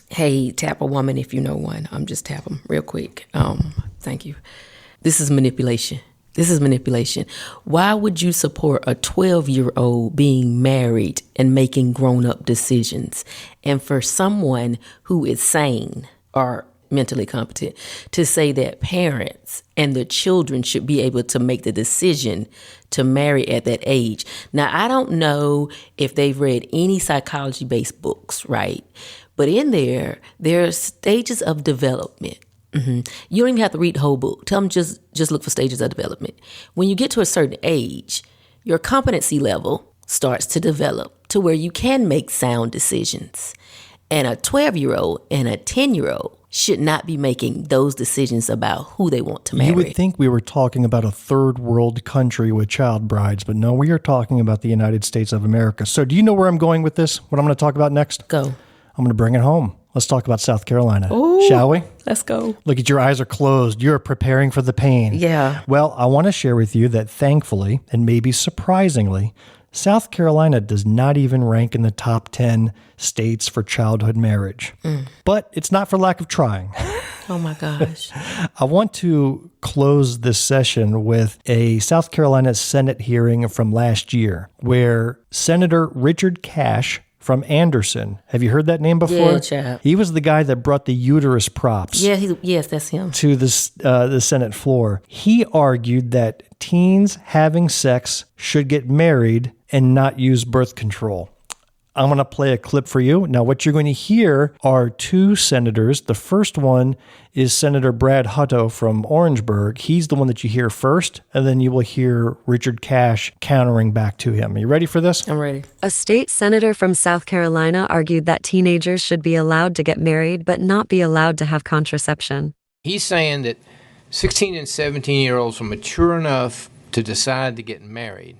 hey, tap a woman if you know one. Just tap them real quick. Thank you. This is manipulation. Why would you support a 12-year-old being married and making grown-up decisions? And for someone who is sane or mentally competent to say that parents and the children should be able to make the decision to marry at that age. Now, I don't know if they've read any psychology-based books, right? But in there are stages of development. You don't even have to read the whole book. Tell them just look for stages of development. When you get to a certain age, your competency level starts to develop to where you can make sound decisions. And a 12-year-old and a 10-year-old should not be making those decisions about who they want to marry. You would think we were talking about a third world country with child brides, but no, we are talking about the United States of America. So do you know where I'm going with this? What I'm going to talk about next? Go. I'm going to bring it home. Let's talk about South Carolina, Ooh, shall we? Let's go. Look at your eyes are closed. You're preparing for the pain. Yeah. Well, I want to share with you that thankfully, and maybe surprisingly, South Carolina does not even rank in the top 10 states for childhood marriage. But it's not for lack of trying. Oh my gosh. I want to close this session with a South Carolina Senate hearing from last year where Senator Richard Cash from Anderson, have you heard that name before? Yeah, chap. He was the guy that brought the uterus props. Yeah, yes, that's him. To the Senate floor. He argued that teens having sex should get married and not use birth control. I'm going to play a clip for you. Now, what you're going to hear are two senators. The first one is Senator Brad Hutto from Orangeburg. He's the one that you hear first, and then you will hear Richard Cash countering back to him. Are you ready for this? I'm ready. A state senator from South Carolina argued that teenagers should be allowed to get married but not be allowed to have contraception. He's saying that 16 and 17-year-olds are mature enough to decide to get married,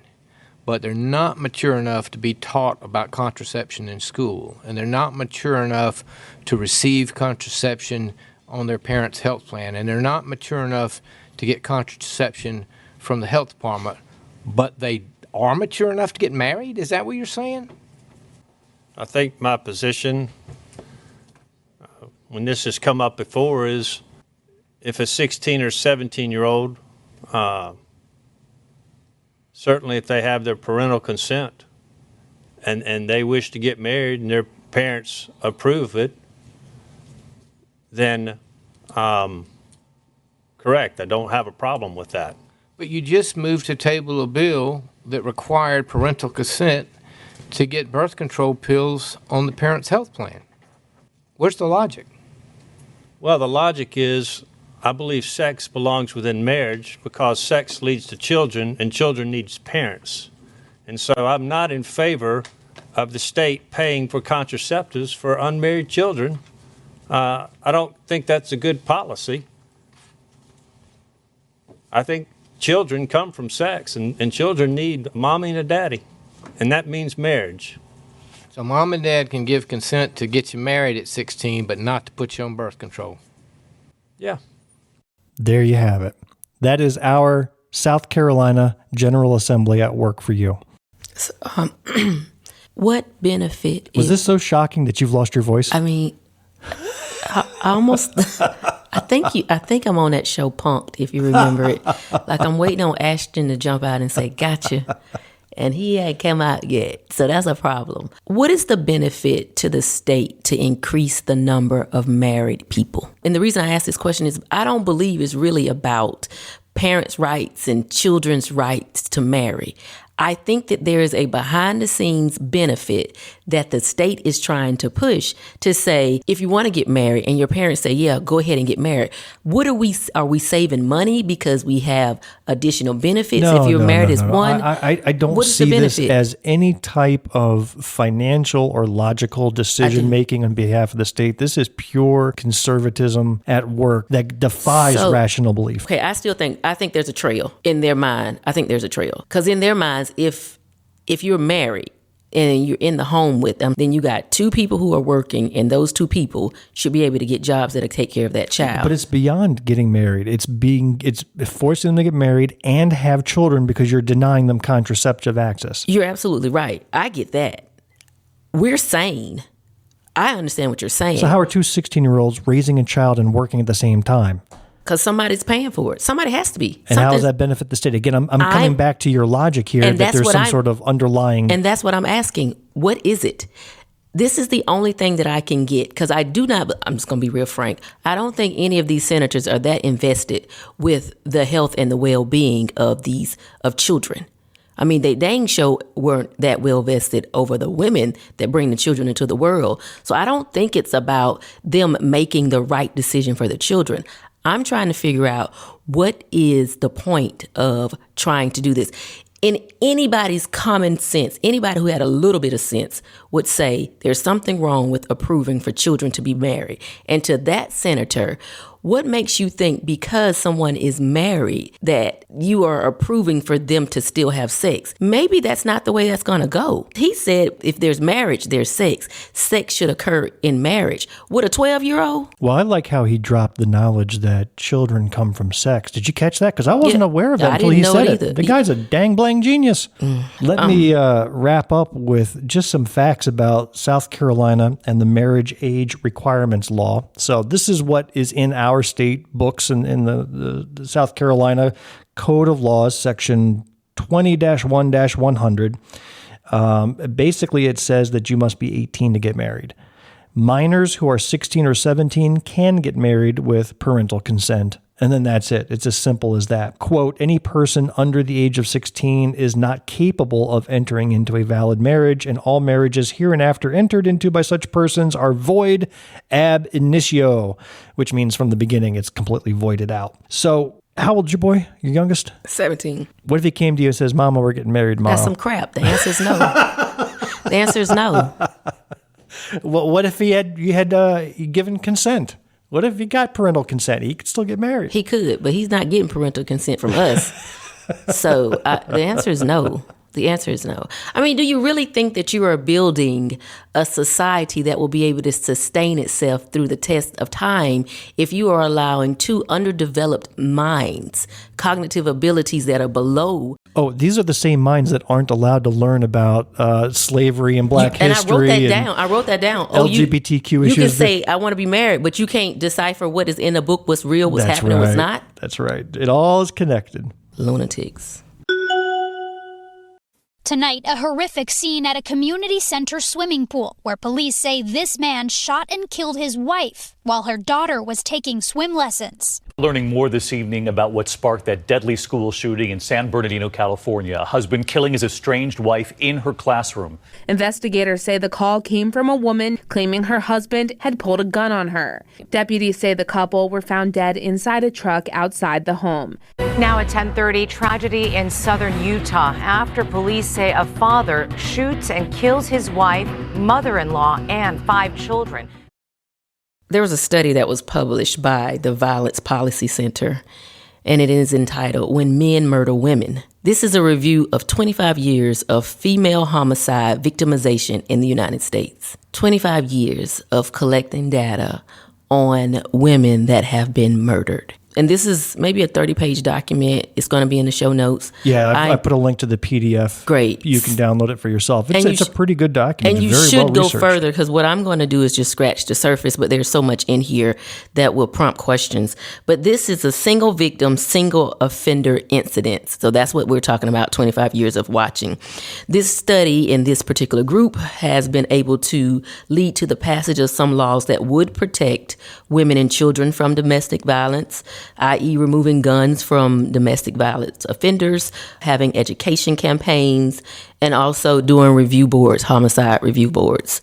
but they're not mature enough to be taught about contraception in school, and they're not mature enough to receive contraception on their parents' health plan, and they're not mature enough to get contraception from the health department, but they are mature enough to get married? Is that what you're saying? I think my position, when this has come up before, is if a 16 or 17-year-old, certainly if they have their parental consent and they wish to get married and their parents approve it, then correct, I don't have a problem with that. But you just moved to table a bill that required parental consent to get birth control pills on the parent's health plan. Where's the logic? Well, the logic is I believe sex belongs within marriage because sex leads to children and children needs parents. And so I'm not in favor of the state paying for contraceptives for unmarried children. I don't think that's a good policy. I think children come from sex, and children need a mommy and a daddy, and that means marriage. So mom and dad can give consent to get you married at 16, but not to put you on birth control. Yeah. There you have it. That is our South Carolina General Assembly at work for you. So, what benefit Was this so shocking that you've lost your voice? I mean, I almost... I think I'm on that show Punk'd, if you remember it. Like I'm waiting on Ashton to jump out and say, gotcha. And he ain't come out yet. So that's a problem. What is the benefit to the state to increase the number of married people? And the reason I ask this question is I don't believe it's really about parents' rights and children's rights to marry. I think that there is a behind-the-scenes benefit that the state is trying to push to say, if you want to get married and your parents say, yeah, go ahead and get married, are we saving money because we have additional benefits if you're married as one? I don't see this as any type of financial or logical decision-making on behalf of the state. This is pure conservatism at work that defies rational belief. Okay, I think there's a trail in their mind. I think there's a trail. Because in their minds, if you're married and you're in the home with them, then you got two people who are working, and those two people should be able to get jobs that'll take care of that child. But it's beyond getting married. It's forcing them to get married and have children because you're denying them contraceptive access. You're absolutely right. I get that. We're sane. I understand what you're saying. So how are two 16-year-olds raising a child and working at the same time? Because somebody's paying for it. Somebody has to be. And how does that benefit the state? Again, I'm coming back to your logic here that there's some sort of underlying... And that's what I'm asking. What is it? This is the only thing that I can get, because I'm just going to be real frank, I don't think any of these senators are that invested with the health and the well-being of children. I mean, they dang sure weren't that well vested over the women that bring the children into the world. So I don't think it's about them making the right decision for the children. I'm trying to figure out what is the point of trying to do this. In anybody's common sense, anybody who had a little bit of sense would say there's something wrong with approving for children to be married. And to that senator, what makes you think because someone is married that you are approving for them to still have sex? Maybe that's not the way that's going to go. He said if there's marriage, there's sex. Sex should occur in marriage. With a 12-year-old? Well, I like how he dropped the knowledge that children come from sex. Did you catch that? Because I wasn't aware of that until he said it. The guy's a dang blang genius. Let me wrap up with just some facts talks about South Carolina and the marriage age requirements law. So this is what is in our state books and in the South Carolina Code of Laws, section 20-1-100. Basically, it says that you must be 18 to get married. Minors who are 16 or 17 can get married with parental consent. And then that's it. It's as simple as that. Quote, any person under the age of 16 is not capable of entering into a valid marriage, and all marriages hereinafter entered into by such persons are void ab initio, which means from the beginning it's completely voided out. So how old's your boy, your youngest? 17. What if he came to you and says, Mama, we're getting married tomorrow? That's some crap. The answer is no. The answer is no. Well, what if you had given consent? What if he got parental consent? He could still get married. He could, but he's not getting parental consent from us. So the answer is no. The answer is no. I mean, do you really think that you are building a society that will be able to sustain itself through the test of time if you are allowing two underdeveloped minds, cognitive abilities that are below? Oh, these are the same minds that aren't allowed to learn about slavery and black history. And I wrote that down. LGBTQ issues. You can say, I want to be married, but you can't decipher what is in the book, what's real, what's happening, what's not. That's right. It all is connected. Lunatics. Tonight, a horrific scene at a community center swimming pool where police say this man shot and killed his wife while her daughter was taking swim lessons. Learning more this evening about what sparked that deadly school shooting in San Bernardino, California. A husband killing his estranged wife in her classroom. Investigators say the call came from a woman claiming her husband had pulled a gun on her. Deputies say the couple were found dead inside a truck outside the home. Now at 10:30, tragedy in southern Utah after police say a father shoots and kills his wife, mother-in-law, and 5 children. There was a study that was published by the Violence Policy Center, and it is entitled When Men Murder Women. This is a review of 25 years of female homicide victimization in the United States. 25 years of collecting data on women that have been murdered. And this is maybe a 30-page document. It's going to be in the show notes. Yeah, I put a link to the PDF. Great. You can download it for yourself. It's a pretty good document. And you should go further, because what I'm going to do is just scratch the surface, but there's so much in here that will prompt questions. But this is a single victim, single offender incident. So that's what we're talking about, 25 years of watching. This study in this particular group has been able to lead to the passage of some laws that would protect women and children from domestic violence, i.e. removing guns from domestic violence offenders, having education campaigns, and also doing review boards, homicide review boards.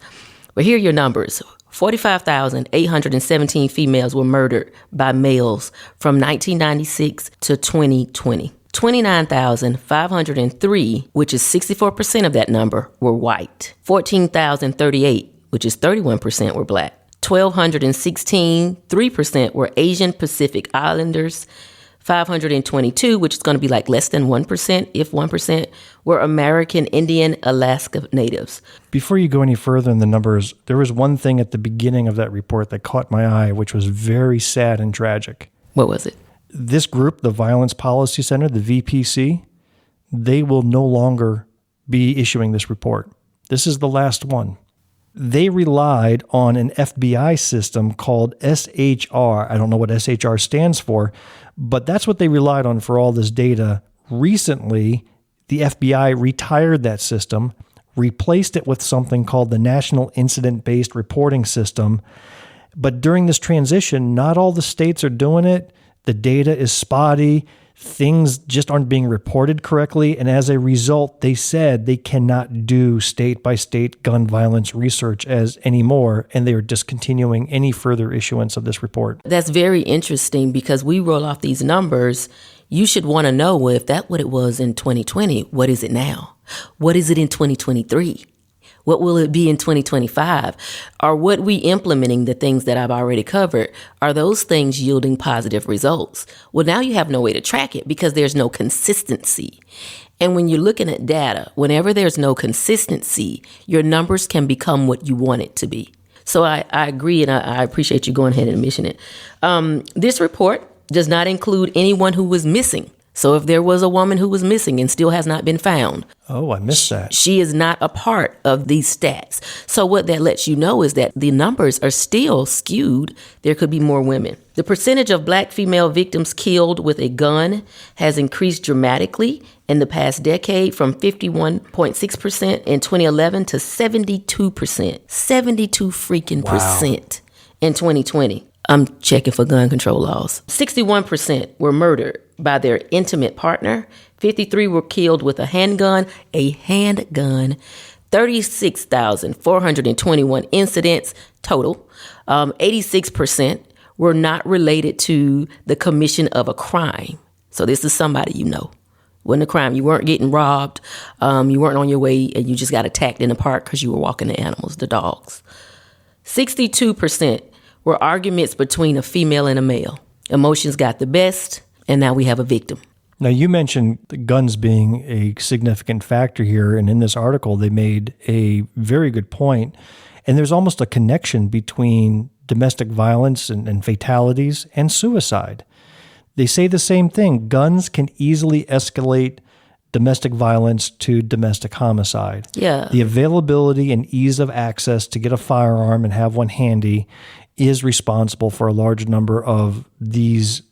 But here are your numbers. 45,817 females were murdered by males from 1996 to 2020. 29,503, which is 64% of that number, were white. 14,038, which is 31%, were black. 1,216, 3% were Asian Pacific Islanders. 522, which is going to be like less than 1%, if 1%, were American Indian Alaska natives. Before you go any further in the numbers, there was one thing at the beginning of that report that caught my eye, which was very sad and tragic. What was it? This group, the Violence Policy Center, the VPC, they will no longer be issuing this report. This is the last one. They relied on an FBI system called SHR. I don't know what SHR stands for, but that's what they relied on for all this data. Recently, the FBI retired that system, replaced it with something called the National Incident-Based Reporting System. But during this transition, not all the states are doing it. The data is spotty. Things just aren't being reported correctly. And as a result, they said they cannot do state-by-state gun violence research anymore, and they are discontinuing any further issuance of this report. That's very interesting, because we roll off these numbers. You should want to know, well, if that's what it was in 2020, what is it now? What is it in 2023? What will it be in 2025? Are what we implementing, the things that I've already covered, are those things yielding positive results? Well, now you have no way to track it because there's no consistency. And when you're looking at data, whenever there's no consistency, your numbers can become what you want it to be. So I agree, and I appreciate you going ahead and mentioning it. This report does not include anyone who was missing So if there was a woman who was missing and still has not been found, oh, I missed that. She is not a part of these stats. So what that lets you know is that the numbers are still skewed. There could be more women. The percentage of Black female victims killed with a gun has increased dramatically in the past decade from 51.6% in 2011 to 72%. 72 freaking percent in 2020. I'm checking for gun control laws. 61% were murdered by their intimate partner. 53 were killed with a handgun. 36,421 incidents total. 86% were not related to the commission of a crime. So this is somebody you know. Wasn't a crime. You weren't getting robbed. You weren't on your way and you just got attacked in the park because you were walking the animals, the dogs. 62% were arguments between a female and a male. Emotions got the best, and now we have a victim. Now, you mentioned the guns being a significant factor here, and in this article, they made a very good point. And there's almost a connection between domestic violence and fatalities and suicide. They say the same thing. Guns can easily escalate domestic violence to domestic homicide. Yeah. The availability and ease of access to get a firearm and have one handy is responsible for a large number of these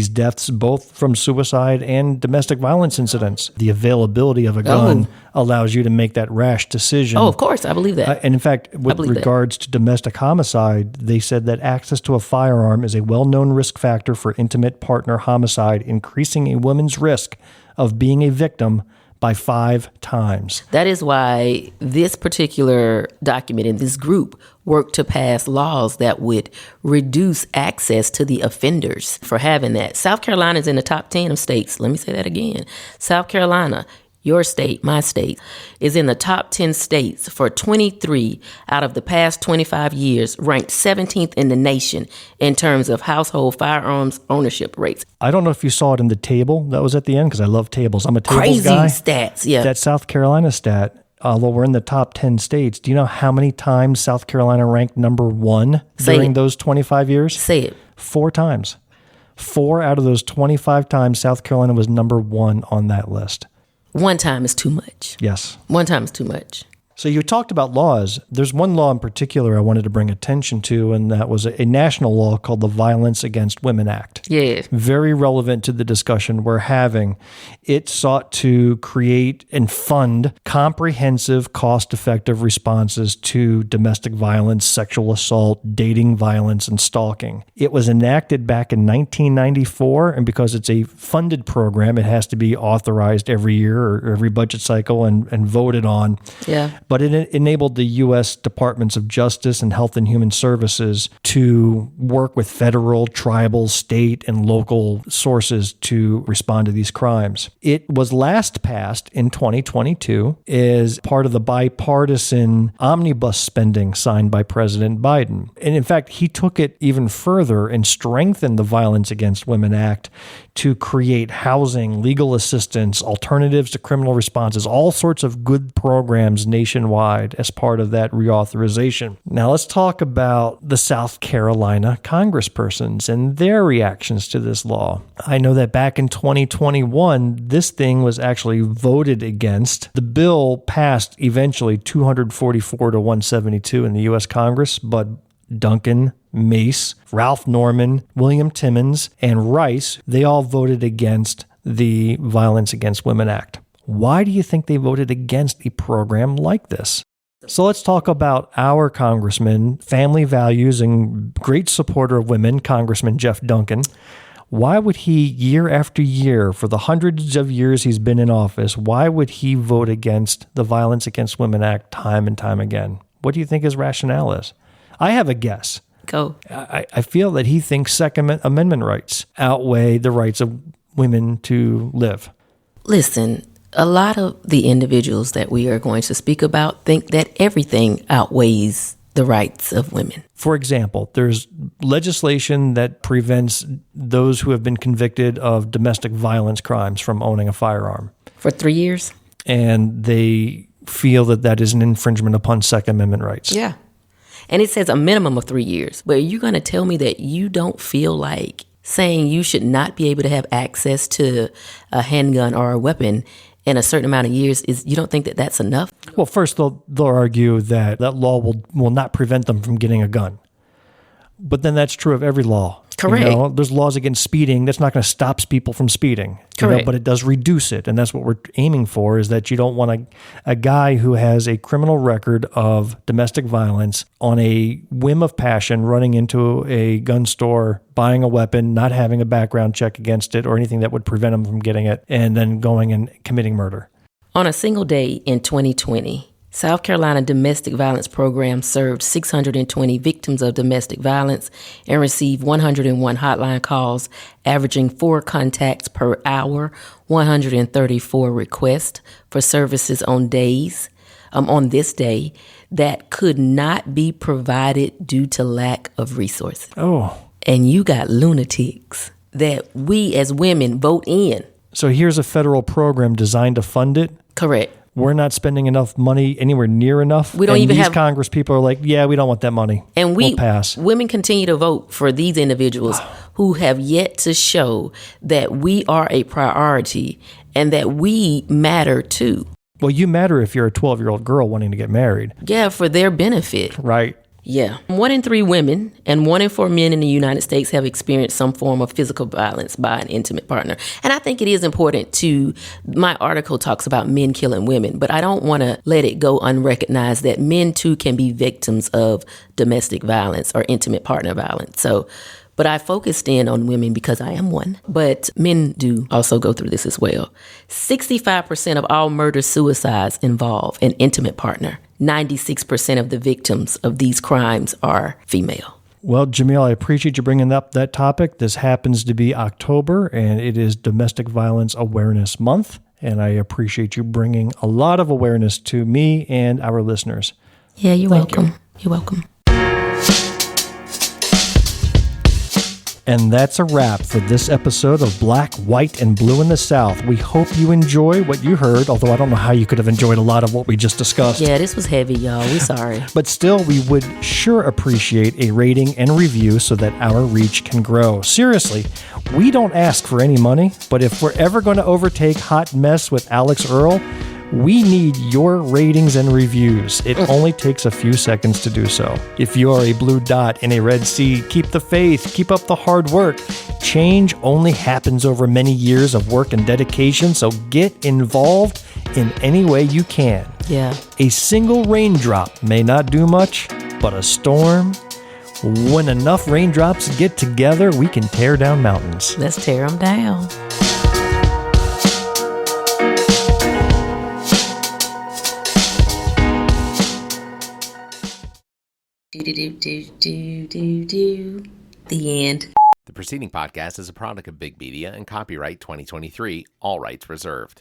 deaths, both from suicide and domestic violence incidents. The availability of a gun allows you to make that rash decision. Oh, of course. I believe that. And in fact, with regards to domestic homicide, they said that access to a firearm is a well-known risk factor for intimate partner homicide, increasing a woman's risk of being a victim by 5 times. That is why this particular document in this group worked to pass laws that would reduce access to the offenders for having that. South Carolina is in the top 10 of states. Let me say that again. South Carolina, your state, my state, is in the top 10 states for 23 out of the past 25 years, ranked 17th in the nation in terms of household firearms ownership rates. I don't know if you saw it in the table that was at the end, because I love tables. I'm a tables Crazy guy. Stats, yeah. That South Carolina stat, although we're in the top 10 states, do you know how many times South Carolina ranked number 1 during those 25 years? Say it. 4 times. 4 out of those 25 times South Carolina was number 1 on that list. 1 time is too much. Yes. 1 time is too much. So you talked about laws. There's one law in particular I wanted to bring attention to, and that was a national law called the Violence Against Women Act. Yeah. Very relevant to the discussion we're having. It sought to create and fund comprehensive, cost-effective responses to domestic violence, sexual assault, dating violence, and stalking. It was enacted back in 1994, and because it's a funded program, it has to be authorized every year or every budget cycle and voted on. Yeah. But it enabled the U.S. Departments of Justice and Health and Human Services to work with federal, tribal, state, and local sources to respond to these crimes. It was last passed in 2022 as part of the bipartisan omnibus spending signed by President Biden. And in fact, he took it even further and strengthened the Violence Against Women Act to create housing, legal assistance, alternatives to criminal responses, all sorts of good programs nationwide as part of that reauthorization. Now let's talk about the South Carolina congresspersons and their reactions to this law. I know that back in 2021, this thing was actually voted against. The bill passed eventually 244 to 172 in the U.S. Congress, but Duncan, Mace, Ralph Norman, William Timmons, and Rice, they all voted against the Violence Against Women Act. Why do you think they voted against a program like this? So let's talk about our congressman, family values and great supporter of women, Congressman Jeff Duncan. Why would he, year after year, for the hundreds of years he's been in office, why would he vote against the Violence Against Women Act time and time again? What do you think his rationale is? I have a guess. Go. I feel that he thinks Second Amendment rights outweigh the rights of women to live. Listen, a lot of the individuals that we are going to speak about think that everything outweighs the rights of women. For example, there's legislation that prevents those who have been convicted of domestic violence crimes from owning a firearm. For 3 years? And they feel that that is an infringement upon Second Amendment rights. Yeah. And it says a minimum of 3 years. But are you going to tell me that you don't feel like saying you should not be able to have access to a handgun or a weapon in a certain amount of years, you don't think that that's enough? Well, first they'll argue that law will not prevent them from getting a gun. But then that's true of every law. Correct. There's laws against speeding. That's not going to stop people from speeding. Correct. But it does reduce it. And that's what we're aiming for, is that you don't want a guy who has a criminal record of domestic violence on a whim of passion running into a gun store, buying a weapon, not having a background check against it or anything that would prevent him from getting it, and then going and committing murder. On a single day in 2020, South Carolina Domestic Violence Program served 620 victims of domestic violence and received 101 hotline calls, averaging 4 contacts per hour, 134 requests for services on this day that could not be provided due to lack of resources. Oh. And you got lunatics that we as women vote in. So here's a federal program designed to fund it. Correct. We're not spending enough money, anywhere near enough. We don't and even these have Congress people are like, yeah, we don't want that money. And we'll pass. Women continue to vote for these individuals who have yet to show that we are a priority and that we matter too. Well, you matter if you're a 12-year-old girl wanting to get married. Yeah, for their benefit. Right. Yeah. 1 in 3 women and 1 in 4 men in the United States have experienced some form of physical violence by an intimate partner. And I think it is important my article talks about men killing women, but I don't want to let it go unrecognized that men too can be victims of domestic violence or intimate partner violence. But I focused in on women because I am one. But men do also go through this as well. 65% of all murder-suicides involve an intimate partner. 96% of the victims of these crimes are female. Well, Jamil, I appreciate you bringing up that topic. This happens to be October, and it is Domestic Violence Awareness Month. And I appreciate you bringing a lot of awareness to me and our listeners. Yeah, you're welcome. You're welcome. And that's a wrap for this episode of Black, White, and Blue in the South. We hope you enjoy what you heard, although I don't know how you could have enjoyed a lot of what we just discussed. Yeah, this was heavy, y'all. We sorry. But still, we would sure appreciate a rating and review so that our reach can grow. Seriously, we don't ask for any money, but if we're ever going to overtake Hot Mess with Alex Earl, we need your ratings and reviews. It only takes a few seconds to do so. If you're a blue dot in a red sea, keep the faith, keep up the hard work. Change only happens over many years of work and dedication, so get involved in any way you can. Yeah. A single raindrop may not do much, but a storm, when enough raindrops get together, we can tear down mountains. Let's tear them down. The end. The preceding podcast is a product of Big Media and copyright 2023, all rights reserved.